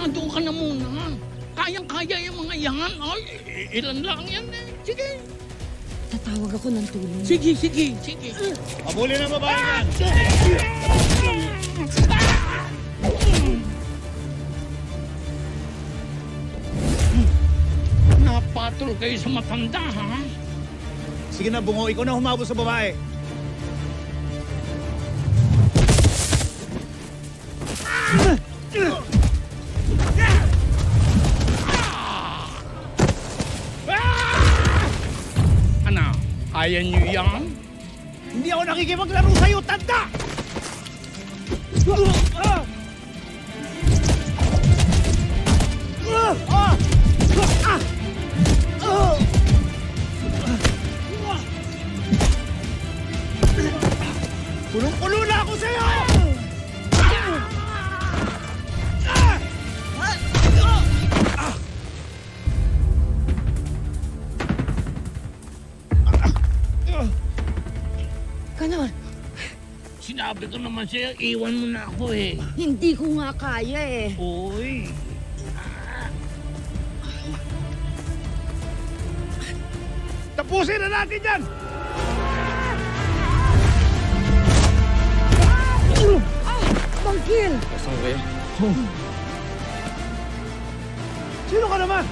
kalmado ka na muna. Kayang-kaya yung mga yan. Ay, ilan lang yan eh. Sige. Tatawag ako ng tulong. Sige. Pabuli ng babae yan. Napatol kayo sa matanda, ha? Sige na, Bungo. Ikaw na humabol sa babae. Ano? Kaya niyo yan? Hindi ako nakikipaglaro sa'yo, tanda! Kulong-kulo na ako sa'yo! Kanor, Sinabi ko naman sa'yo, iwan mo na ako eh. hindi ko nga kaya eh. Uy. Tapusin na natin yan! Bangkil! Saan kayo? Sino ka naman?